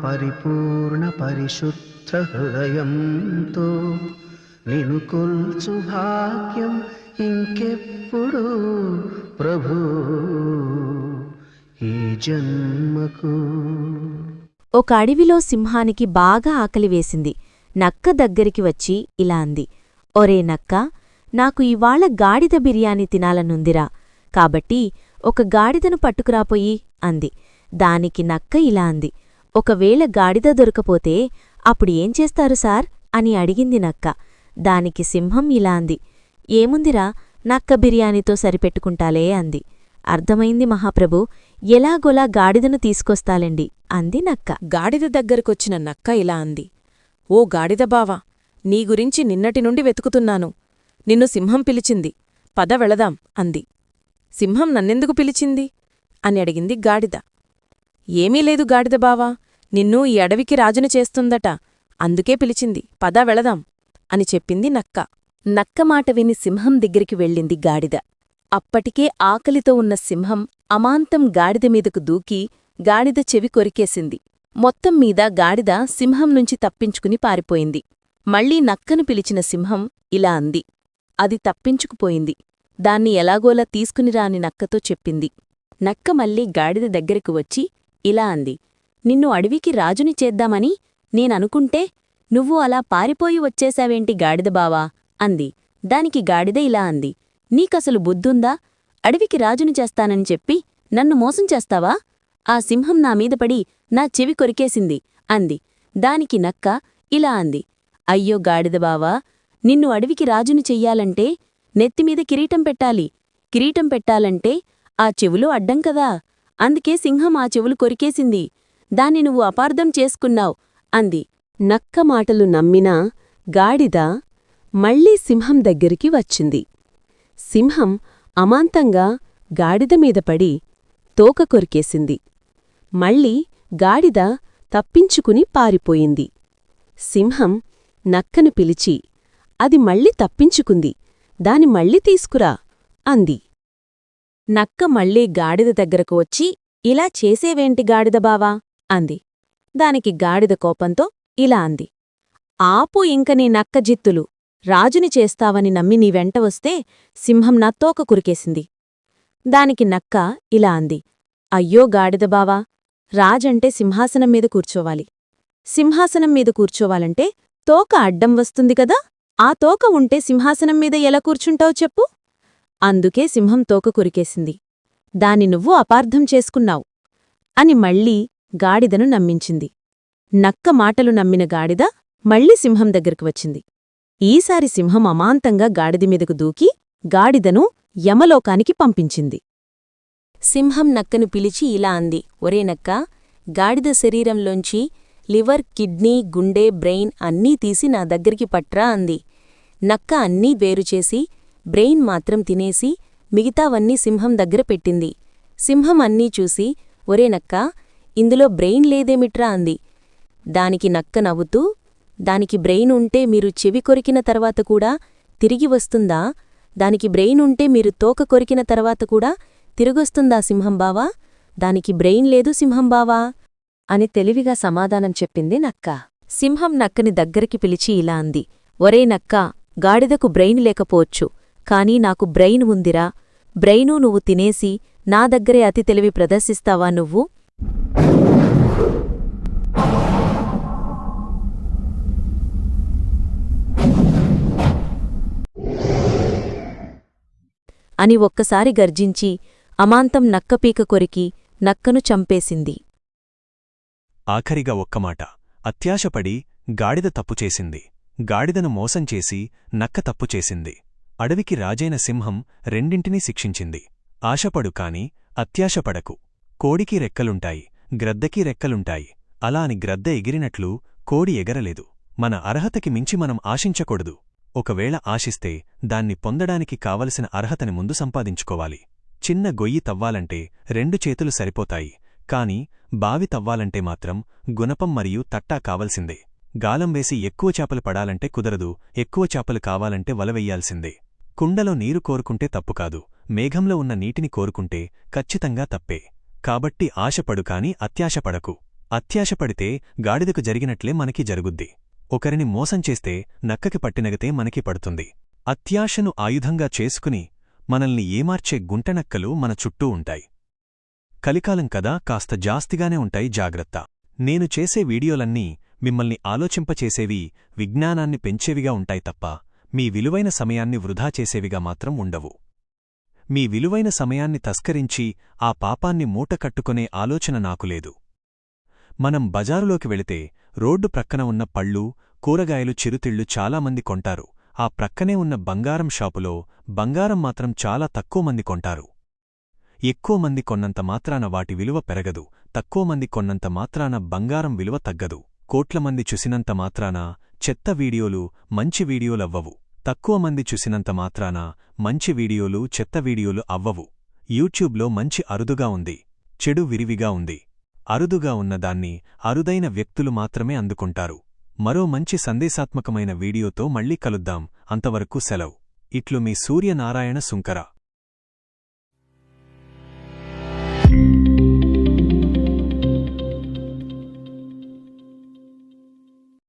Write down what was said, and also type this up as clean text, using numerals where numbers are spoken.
పరిపూర్ణ పరిశుద్ధ హృదయంతో నిన్ను కొల్చు భాగ్యం ఇంకెప్పుడు ప్రభు ఈ జన్మకు. ఒక అడవిలో సింహానికి బాగా ఆకలి వేసింది. నక్క దగ్గరికి వచ్చి ఇలా అంది, ఒరే నక్క, నాకు ఇవాళ గాడిద బిర్యానీ తినాలనుందిరా, కాబట్టి ఒక గాడిదను పట్టుకురాపోయి అంది. దానికి నక్క ఇలా అంది, ఒకవేళ గాడిద దొరకపోతే అప్పుడు ఏం చేస్తారు సార్ అని అడిగింది నక్క. దానికి సింహం ఇలా అంది, ఏముందిరా, నక్క బిర్యానీతో సరిపెట్టుకుంటాలే అంది. అర్థమైంది మహాప్రభు, ఎలాగోలా గాడిదను తీసుకొస్తాలండి అంది నక్క. గాడిద దగ్గరకొచ్చిన నక్క ఇలా అంది, ఓ గాడిద బావా, నీ గురించి నిన్నటి నుండి వెతుకుతున్నాను. నిన్ను సింహం పిలిచింది, పద వెళదాం అంది. సింహం నన్నెందుకు పిలిచింది అని అడిగింది గాడిద. ఏమీ లేదు గాడిద బావా, నిన్ను ఈ అడవికి రాజుని చేస్తుందట, అందుకే పిలిచింది, పద వెళదాం అని చెప్పింది నక్క. నక్క మాట విని సింహం దగ్గరికి వెళ్ళింది గాడిద. అప్పటికే ఆకలితో ఉన్న సింహం అమాంతం గాడిద మీదకు దూకి గాడిద చెవి కొరికేసింది. మొత్తం మీద గాడిద సింహం నుంచి తప్పించుకుని పారిపోయింది. మళ్లీ నక్కను పిలిచిన సింహం ఇలా అంది. అది తప్పించుకుపోయింది. దాన్ని ఎలాగోలా తీసుకునిరాని నక్కతో చెప్పింది. నక్క మళ్లీ గాడిద దగ్గరకు వచ్చి ఇలా అంది, నిన్ను అడవికి రాజుని చేద్దామని నేననుకుంటే నువ్వు అలా పారిపోయి వచ్చేశావేంటి గాడిదబావా అంది. దానికి గాడిద ఇలా అంది, నీకసలు బుద్ధుందా? అడవికి రాజుని చేస్తానని చెప్పి నన్ను మోసం చేస్తావా? ఆ సింహం నా మీద పడి నా చెవి కొరికేసింది అంది. దానికి నక్క ఇలా అంది, అయ్యో గాడిదబావా, నిన్ను అడవికి రాజుని చెయ్యాలంటే నెత్తిమీద కిరీటం పెట్టాలి. కిరీటం పెట్టాలంటే ఆ చెవులు అడ్డం కదా, అందుకే సింహం ఆ చెవులు కొరికేసింది. దాన్ని నువ్వు అపార్థం చేసుకున్నావ్ అంది. నక్క మాటలు నమ్మినా గాడిద మళ్లీ సింహం దగ్గరికి వచ్చింది. సింహం అమాంతంగా గాడిద మీద పడి తోక కొరికేసింది. మళ్లీ గాడిద తప్పించుకుని పారిపోయింది. సింహం నక్కను పిలిచి, అది మళ్ళీ తప్పించుకుంది, దాని మళ్ళీ తీసుకురా అంది. నక్క మళ్లీ గాడిద దగ్గరకు వచ్చి, ఇలా చేసేవేంటి గాడిదబావా అంది. దానికి గాడిద కోపంతో ఇలా అంది, ఆపు ఇంక నీ నక్క జిత్తులు, రాజుని చేస్తావని నమ్మి నీ వెంట వస్తే సింహం నా తోక కురికేసింది. దానికి నక్క ఇలా అంది, అయ్యో గాడిదబావా, రాజంటే సింహాసనం మీద కూర్చోవాలి. సింహాసనం మీద కూర్చోవాలంటే తోక అడ్డం వస్తుంది కదా, ఆ తోక ఉంటే సింహాసనం మీద ఎలా కూర్చుంటావు చెప్పు? అందుకే సింహం తోక కురికేసింది. దాన్ని నువ్వు అపార్థం చేసుకున్నావు అని మళ్లీ గాడిదను నమ్మించింది. నక్క మాటలు నమ్మిన గాడిద మళ్లీ సింహం దగ్గరకు వచ్చింది. ఈసారి సింహం అమాంతంగా గాడిద మీదకు దూకి గాడిదను యమలోకానికి పంపించింది. సింహం నక్కను పిలిచి ఇలా అంది, ఒరే నక్క, గాడిద శరీరంలోంచి లివర్, కిడ్నీ, గుండె, బ్రెయిన్ అన్నీ తీసి నా దగ్గరికి పట్రా అంది. నక్క అన్నీ వేరుచేసి బ్రెయిన్ మాత్రం తినేసి మిగతావన్నీ సింహం దగ్గర పెట్టింది. సింహం అన్నీ చూసి, ఒరే నక్క, ఇందులో బ్రెయిన్ లేదేమిట్రా అంది. దానికి నక్క నవ్వుతూ, దానికి బ్రెయిన్ ఉంటే మీరు చెవి కొరికిన తర్వాత కూడా తిరిగి వస్తుందా? దానికి బ్రెయిన్ ఉంటే మీరు తోక కొరికిన తర్వాత కూడా తిరిగొస్తుందా సింహంబావా? దానికి బ్రెయిన్ లేదు సింహంబావా అని తెలివిగా సమాధానం చెప్పింది నక్క. సింహం నక్కని దగ్గరికి పిలిచి ఇలా అంది, ఒరే నక్క, గాడిదకు బ్రెయిన్ లేకపోవచ్చు, కాని నాకు బ్రెయిన్ ఉందిరా. బ్రెయిను నువ్వు తినేసి నా దగ్గరే అతి తెలివి ప్రదర్శిస్తావా నువ్వు? అని ఒక్కసారి గర్జించి అమాంతం నక్కపీక కొరికి నక్కను చంపేసింది. ఆఖరిగా ఒక్కమాట, అత్యాశపడి గాడిద తప్పుచేసింది. గాడిదను మోసం చేసి నక్క తప్పుచేసింది. అడవికి రాజైన సింహం రెండింటినీ శిక్షించింది. ఆశపడు కాని అత్యాశపడకు. కోడికి రెక్కలుంటాయి, గ్రద్దకి రెక్కలుంటాయి. అలా అని గ్రద్ద ఎగిరినట్లు కోడి ఎగరలేదు. మన అర్హతకి మించి మనం ఆశించకూడదు. ఒకవేళ ఆశిస్తే దాన్ని పొందడానికి కావలసిన అర్హతని ముందు సంపాదించుకోవాలి. చిన్న గొయ్యి తవ్వాలంటే 2 చేతులు సరిపోతాయి, కాని బావి తవ్వాలంటే మాత్రం గుణపం మరియు తట్టా కావలసిందే. గాలం వేసి ఎక్కువ చేపలు పడాలంటే కుదరదు, ఎక్కువ చేపలు కావాలంటే వలవెయ్యాల్సిందే. కుండలో నీరు కోరుకుంటే తప్పుకాదు, మేఘంలో ఉన్న నీటిని కోరుకుంటే ఖచ్చితంగా తప్పే. కాబట్టి ఆశపడు కాని అత్యాశపడకు. అత్యాశపడితే గాడిదకు జరిగినట్లే మనకి జరుగుద్ది. ఒకరిని మోసం చేస్తే నక్కకి పట్టినగతే మనకి పడుతుంది. అత్యాశను ఆయుధంగా చేసుకుని మనల్ని ఏమార్చే గుంటనక్కలు మన చుట్టూ ఉంటాయి. కలికాలం కదా, కాస్త జాస్తిగానే ఉంటాయి, జాగ్రత్త. నేను చేసే వీడియోలన్నీ మిమ్మల్ని ఆలోచింపచేసేవి, విజ్ఞానాన్ని పెంచేవిగా ఉంటాయి తప్ప మీ విలువైన సమయాన్ని వృధా చేసేవిగా మాత్రం ఉండవు. మీ విలువైన సమయాన్ని తస్కరించి ఆ పాపాన్ని మూటకట్టుకునే ఆలోచన నాకులేదు. మనం బజారులోకి వెళితే రోడ్డు ప్రక్కన ఉన్న పళ్ళు, కూరగాయలు, చిరుతిళ్ళు చాలామంది కొంటారు. ఆ ప్రక్కనే ఉన్న బంగారం షాపులో బంగారం మాత్రం చాలా తక్కువ మంది కొంటారు. ఎక్కువ మంది కొన్నంత మాత్రాన వాటి విలువ పెరగదు, తక్కువ మంది కొన్నంత మాత్రాన బంగారం విలువ తగ్గదు. కోట్ల మంది చూసినంత మాత్రాన చెత్త వీడియోలు మంచి వీడియోలవ్వవు. తక్కువ మంది చూసినంత మాత్రాన మంచి వీడియోలు చెత్త వీడియోలు అవ్వవు. యూట్యూబ్లో మంచి అరుదుగా ఉంది, చెడు విరివిగా ఉంది. అరుదుగా ఉన్నదాన్ని అరుదైన వ్యక్తులు మాత్రమే అందుకుంటారు. మరో మంచి సందేశాత్మకమైన వీడియోతో మళ్ళీ కలుద్దాం. అంతవరకు సెలవు. ఇట్లు మీ సూర్యనారాయణ సుంకర.